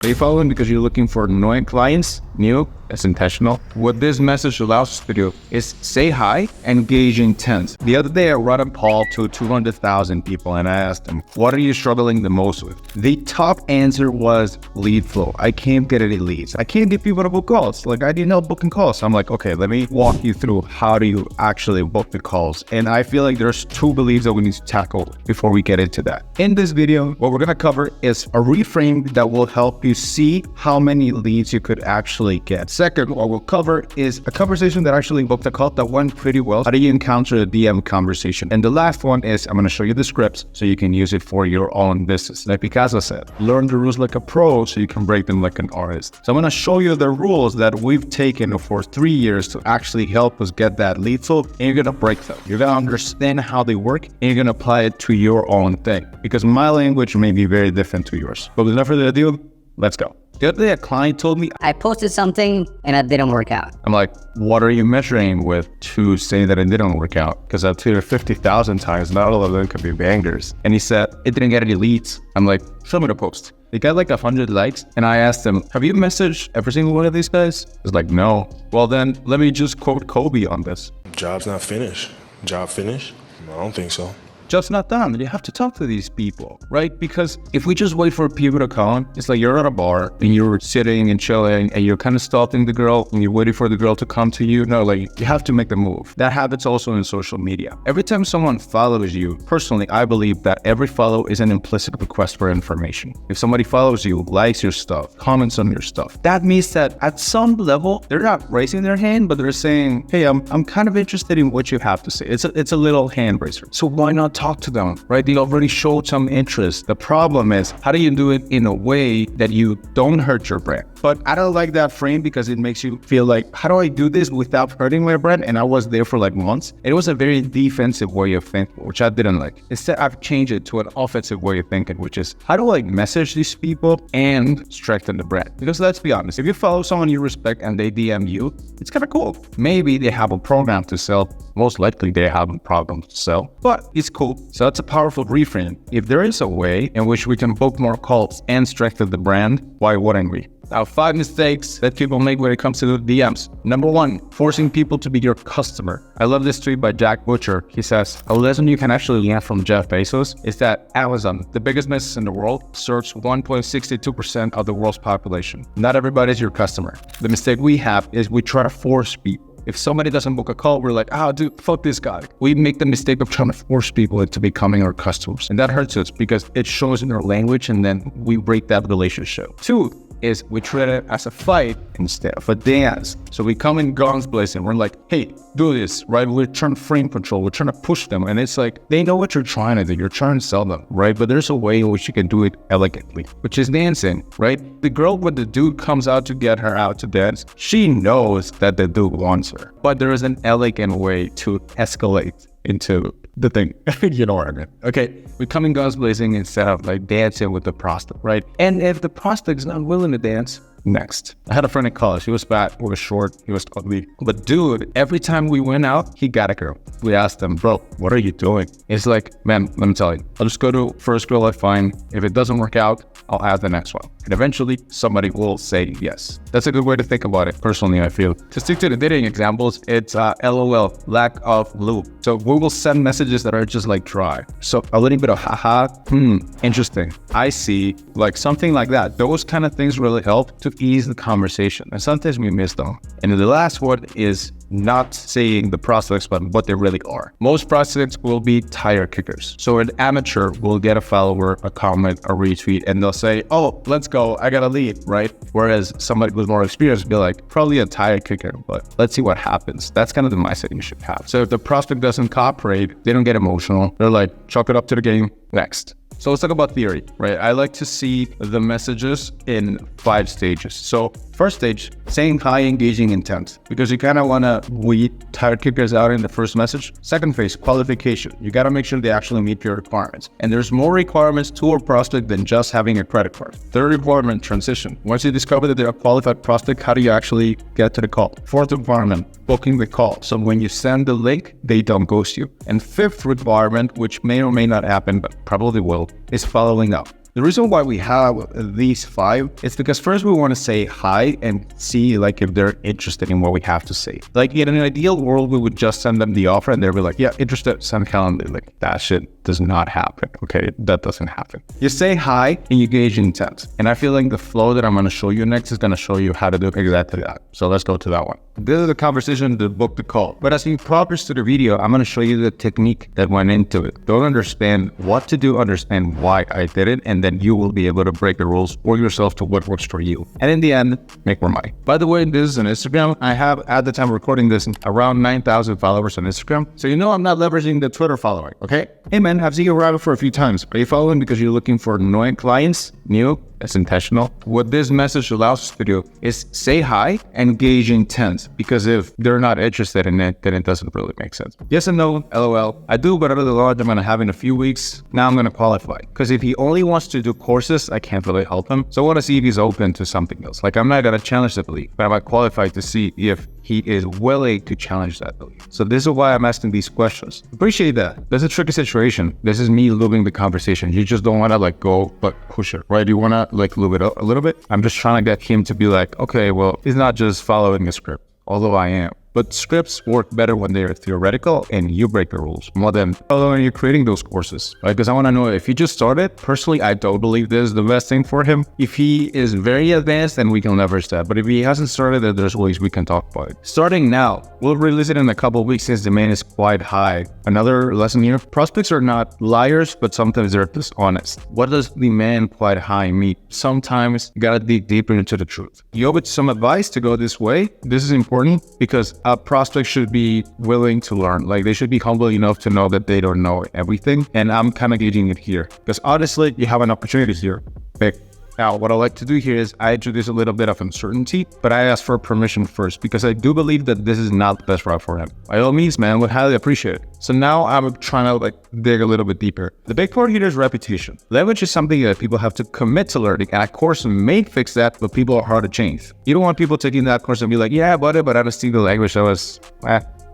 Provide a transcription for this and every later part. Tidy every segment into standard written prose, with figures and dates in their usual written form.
Are you following because you're looking for annoying clients? New? That's intentional. What this message allows us to do is say hi, engage intent. The other day I ran a poll to 200,000 people and I asked them, what are you struggling the most with? The top answer was lead flow. I can't get any leads. I can't get people to book calls. Like I didn't know booking calls. So I'm like, okay, let me walk you through how do you actually book the calls. And I feel like there's two beliefs that we need to tackle before we get into that. In this video, what we're gonna cover is a reframe that will help you see how many leads you could actually get. Second, what we'll cover is a conversation that actually booked a call that went pretty well. How do you encounter a DM conversation? And the last one is I'm going to show you the scripts so you can use it for your own business. Like Picasso said, learn the rules like a pro so you can break them like an artist. So I'm going to show you the rules that we've taken for 3 years to actually help us get that lead flow, and you're going to break them. You're going to understand how they work and you're going to apply it to your own thing because my language may be very different to yours. But without further ado, let's go. The other day, a client told me, I posted something and it didn't work out. I'm like, what are you measuring with to say that it didn't work out? Because I've tweeted 50,000 times, not all of them could be bangers. And he said, it didn't get any leads. I'm like, show me the post. It got like 100 likes. And I asked him, have you messaged every single one of these guys? He's like, no. Well, then let me just quote Kobe on this. Job's not finished. Job finished? I don't think so. Job's not done. You have to talk to these people, right? Because if we just wait for people to come, it's like you're at a bar and you're sitting and chilling and you're kind of stalking the girl and you're waiting for the girl to come to you. No, like you have to make the move. That happens also in social media. Every time someone follows you, personally, I believe that every follow is an implicit request for information. If somebody follows you, likes your stuff, comments on your stuff, that means that at some level, they're not raising their hand, but they're saying, hey, I'm kind of interested in what you have to say. It's a little hand raiser. So why not talk to them, right? They already showed some interest. The problem is, how do you do it in a way that you don't hurt your brand? But I don't like that frame because it makes you feel like, how do I do this without hurting my brand? And I was there for like months. It was a very defensive way of thinking, which I didn't like. Instead, I've changed it to an offensive way of thinking, which is, how do I message these people and strengthen the brand? Because let's be honest, if you follow someone you respect and they DM you, it's kind of cool. Maybe they have a program to sell. Most likely they have a problem to sell, but it's cool. So that's a powerful reframe. If there is a way in which we can book more calls and strengthen the brand, why wouldn't we? Now, 5 mistakes that people make when it comes to the DMs. Number 1, forcing people to be your customer. I love this tweet by Jack Butcher. He says, a lesson you can actually learn from Jeff Bezos is that Amazon, the biggest business in the world, serves 1.62% of the world's population. Not everybody is your customer. The mistake we have is we try to force people. If somebody doesn't book a call, we're like, dude, fuck this guy. We make the mistake of trying to force people into becoming our customers. And that hurts us because it shows in our language and then we break that relationship. 2 is we treat it as a fight instead of a dance. So we come in guns blazing. We're like, hey, do this, right? We're trying to frame control. We're trying to push them. And it's like, they know what you're trying to do. You're trying to sell them, right? But there's a way in which you can do it elegantly, which is dancing, right? The girl, when the dude comes out to get her out to dance, she knows that the dude wants her. But there is an elegant way to escalate into the thing. You know what I mean? Okay, we come in guns blazing instead of like dancing with the prospect, right? And if the prospect is not willing to dance, next. I had a friend in college. He was fat, he was short, he was ugly. But dude, every time we went out, he got a girl. We asked him, bro, what are you doing? He's like, man, let me tell you. I'll just go to first girl I find. If it doesn't work out, I'll add the next one. And eventually, somebody will say yes. That's a good way to think about it, personally, I feel. To stick to the dating examples, it's LOL, lack of lube. So we will send messages that are just like dry. So a little bit of haha, interesting. I see, like something like that. Those kind of things really help to ease the conversation. And sometimes we miss them. And the last one is not saying the prospects, but what they really are. Most prospects will be tire kickers. So an amateur will get a follower, a comment, a retweet, and they'll say, oh, let's go, I got a lead, right? Whereas somebody with more experience will be like, probably a tire kicker, but let's see what happens. That's kind of the mindset you should have. So if the prospect doesn't cooperate, they don't get emotional. They're like, chalk it up to the game, next. So let's talk about theory, right? I like to see the messages in 5 stages. So first stage, saying hi, engaging intent, because you kind of want to weed tire kickers out in the first message. Second phase, qualification. You got to make sure they actually meet your requirements. And there's more requirements to a prospect than just having a credit card. Third requirement, transition. Once you discover that they're a qualified prospect, how do you actually get to the call? Fourth requirement, booking the call. So when you send the link, they don't ghost you. And fifth requirement, which may or may not happen, but probably will, is following up. The reason why we have these 5 is because first we want to say hi and see like if they're interested in what we have to say. Like in an ideal world, we would just send them the offer and they'll be like, yeah, interested, send calendar. Like that shit does not happen. Okay, that doesn't happen. You say hi and you gauge intent. And I feel like the flow that I'm going to show you next is going to show you how to do exactly that. So let's go to that one. This is the conversation, the book, the call. But as you progress to the video, I'm going to show you the technique that went into it. Don't understand what to do, understand why I did it, and then you will be able to break the rules for yourself to what works for you. And in the end, make more money. By the way, this is on Instagram. I have, at the time of recording this, around 9,000 followers on Instagram. So you know I'm not leveraging the Twitter following, okay? Hey man, I've seen you around for a few times. Are you following because you're looking for annoying clients? New? That's intentional. What this message allows us to do is say hi and gauge intent, because if they're not interested in it, then it doesn't really make sense. Yes and no, LOL. I do, but out of the launch I'm going to have in a few weeks, now I'm going to qualify. Because if he only wants to do courses, I can't really help him. So I want to see if he's open to something else. Like I'm not going to challenge the belief, but I might qualify to see if he is willing to challenge that belief. So this is why I'm asking these questions. Appreciate that. That's a tricky situation. This is me looping the conversation. You just don't want to like go but push it, right? You want to like loop it up a little bit. I'm just trying to get him to be like, okay, well, he's not just following a script, although I am. But scripts work better when they're theoretical and you break the rules more than when you're creating those courses, right? Because I want to know if he just started. Personally, I don't believe this is the best thing for him. If he is very advanced, then we can leverage that. But if he hasn't started, then there's ways we can talk about it. Starting now, we'll release it in a couple of weeks since demand is quite high. Another lesson here, prospects are not liars, but sometimes they're dishonest. What does demand quite high mean? Sometimes you gotta dig deeper into the truth. You owe it some advice to go this way. This is important because a prospect should be willing to learn. Like they should be humble enough to know that they don't know everything. And I'm kind of gauging it here because honestly, you have an opportunity here. Okay. Now, what I like to do here is I introduce a little bit of uncertainty, but I ask for permission first because I do believe that this is not the best route for him. By all means, man, would highly appreciate it. So now I'm trying to like dig a little bit deeper. The big part here is repetition. Language is something that people have to commit to learning, and a course may fix that, but people are hard to change. You don't want people taking that course and be like, yeah, but I don't speak the language, so it's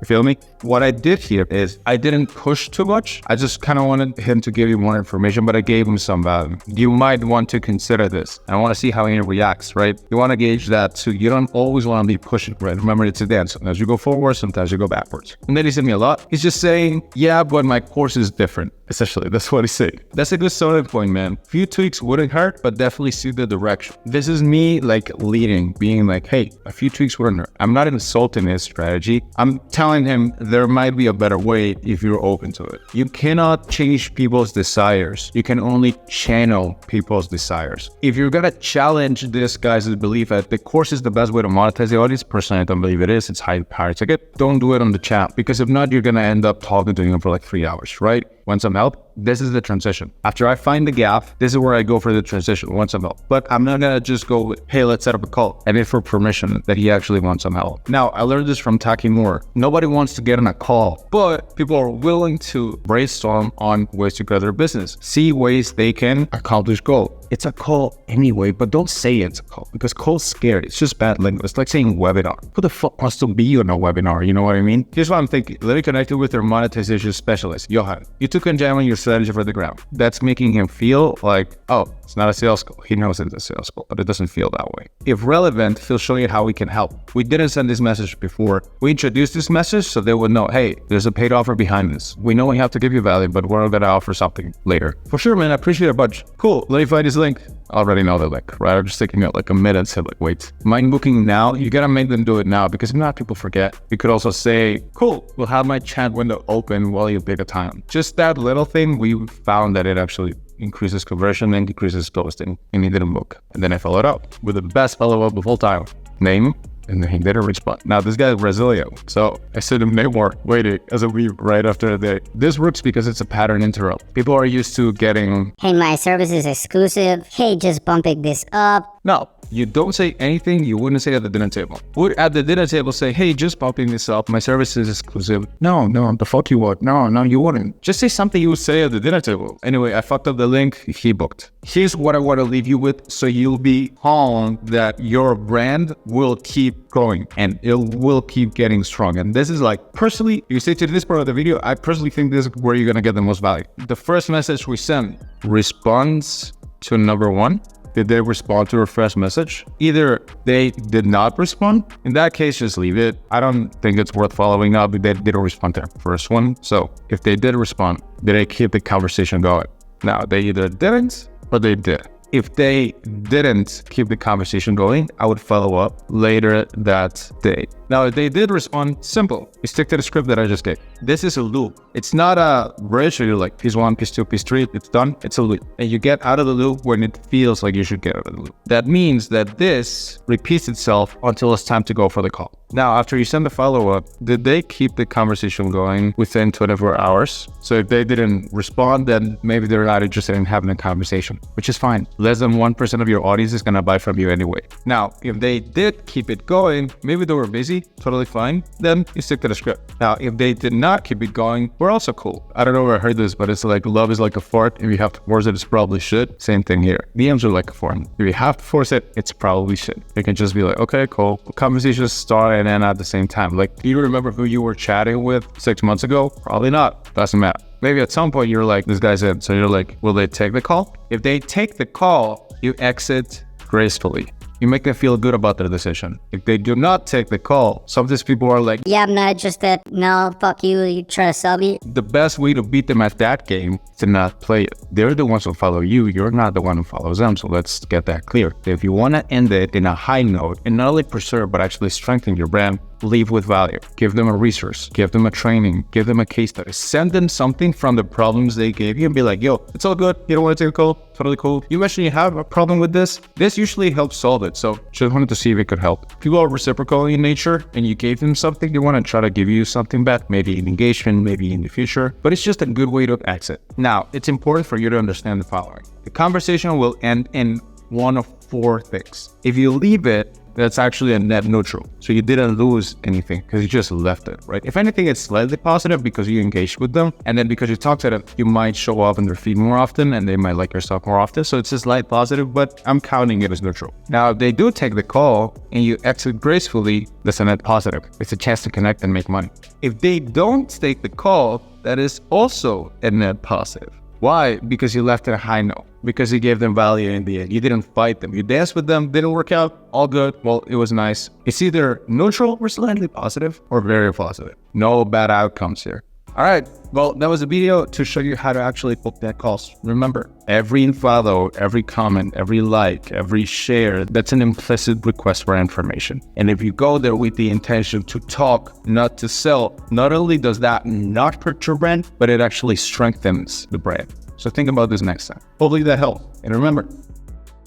you feel me? What I did here is I didn't push too much. I just kind of wanted him to give you more information, but I gave him some value. You might want to consider this. I want to see how he reacts, right? You want to gauge that too. You don't always want to be pushing, right? Remember, it's a dance. Sometimes you go forward, sometimes you go backwards. And then he sent me a lot. He's just saying, yeah, but my course is different. Essentially, that's what he's saying. That's a good starting point, man. A few tweaks wouldn't hurt, but definitely see the direction. This is me like leading, being like, hey, a few tweaks wouldn't hurt. I'm not insulting his strategy. I'm telling him there might be a better way if you're open to it. You cannot change people's desires. You can only channel people's desires. If you're gonna challenge this guy's belief that the course is the best way to monetize the audience, personally, I don't believe it is. It's high ticket. Don't do it on the chat, because if not, you're gonna end up talking to him for like 3 hours, right? Want some help? This is the transition. After I find the gap, this is where I go for the transition. Want some help? But I'm not gonna just go with, hey, let's set up a call. I need for permission that he actually wants some help. Now, I learned this from Taki Moore. Nobody wants to get on a call, but people are willing to brainstorm on ways to grow their business. See ways they can accomplish goal. It's a call anyway, but don't say it's a call, because call's scary. It's just bad language. It's like saying webinar. Who the fuck wants to be on a webinar? You know what I mean? Here's what I'm thinking. Let me connect you with their monetization specialist, Johan. You took and jamming your strategy for the ground. That's making him feel like, oh, it's not a sales call. He knows it's a sales call, but it doesn't feel that way. If relevant, he'll show you how we can help. We didn't send this message before. We introduced this message so they would know, hey, there's a paid offer behind this. We know we have to give you value, but we're going to offer something later. For sure, man. I appreciate it a bunch. Cool. Let me find his link. I already know the link, right? I'm just taking it like a minute and say like, wait, mind booking now? You got to make them do it now, because if not, people forget. You could also say, cool, we'll have my chat window open while you pick a time. Just that little thing, we found that it actually increases conversion and decreases ghosting, and he didn't book. And then I followed up with the best follow-up of all time. Name, and then he didn't respond. Now, this guy is Brazilian, so I sent him no more waiting as a week right after the. This works because it's a pattern interrupt. People are used to getting, hey, my service is exclusive. Hey, just bumping this up. no. You don't say anything you wouldn't say at the dinner table. Would at the dinner table say, hey, just bumping this up, my service is exclusive. No, the fuck you would. No, you wouldn't. Just say something you would say at the dinner table. Anyway, I fucked up the link, he booked. Here's what I want to leave you with, so you'll be calm that your brand will keep growing and it will keep getting strong. And this is like, personally, you say to this part of the video, I personally think this is where you're going to get the most value. The first message we send responds to number one. Did they respond to a fresh message? Either they did not respond. In that case, just leave it. I don't think it's worth following up if they didn't respond to the first one. So if they did respond, did they keep the conversation going? Now, they either didn't or they did. If they didn't keep the conversation going, I would follow up later that day. Now, if they did respond, simple. You stick to the script that I just gave. This is a loop. It's not a bridge where you're like piece 1, piece 2, piece 3, it's done. It's a loop. And you get out of the loop when it feels like you should get out of the loop. That means that this repeats itself until it's time to go for the call. Now, after you send the follow-up, did they keep the conversation going within 24 hours? So if they didn't respond, then maybe they're not interested in having a conversation, which is fine. Less than 1% of your audience is gonna buy from you anyway. Now, if they did keep it going, maybe they were busy, totally fine, then you stick to the script. Now, if they did not keep it going, we're also cool. I don't know where I heard this, but it's like love is like a fart. If you have to force it, it's probably should. Same thing here. DMs are like a fart. If you have to force it, it's probably should. You can just be like, okay, cool. Conversations start and end at the same time. Like, do you remember who you were chatting with 6 months ago? Probably not. Doesn't matter. Maybe at some point you're like, this guy's in. So you're like, will they take the call? If they take the call, you exit gracefully. You make them feel good about their decision. If they do not take the call, some of these people are like, yeah, I'm not interested. No, fuck you. You try to sell me. The best way to beat them at that game is to not play it. They're the ones who follow you. You're not the one who follows them. So let's get that clear. If you want to end it in a high note and not only preserve, but actually strengthen your brand, leave with value. Give them a resource, give them a training, give them a case study. Send them something from the problems they gave you and be like, yo, it's all good. You don't want to take a call? Totally cool. You mentioned you have a problem with this. This usually helps solve it. So just wanted to see if it could help. People are reciprocal in nature and you gave them something, they want to try to give you something back, maybe in engagement, maybe in the future, but it's just a good way to exit. Now, it's important for you to understand the following. The conversation will end in one of 4 things. If you leave it, that's actually a net neutral. So you didn't lose anything because you just left it, right? If anything, it's slightly positive because you engaged with them. And then because you talk to them, you might show up in their feed more often and they might like your stuff more often. So it's a slight positive, but I'm counting it as neutral. Now, if they do take the call and you exit gracefully, that's a net positive. It's a chance to connect and make money. If they don't take the call, that is also a net positive. Why? Because you left it a high note. Because you gave them value in the end. You didn't fight them. You danced with them, didn't work out, all good. Well, it was nice. It's either neutral or slightly positive or very positive. No bad outcomes here. All right, well, that was a video to show you how to actually book that calls. Remember, every follow, every comment, every like, every share, that's an implicit request for information. And if you go there with the intention to talk, not to sell, not only does that not hurt your brand, but it actually strengthens the brand. So think about this next time. Hopefully that helped. And remember,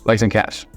likes and cash.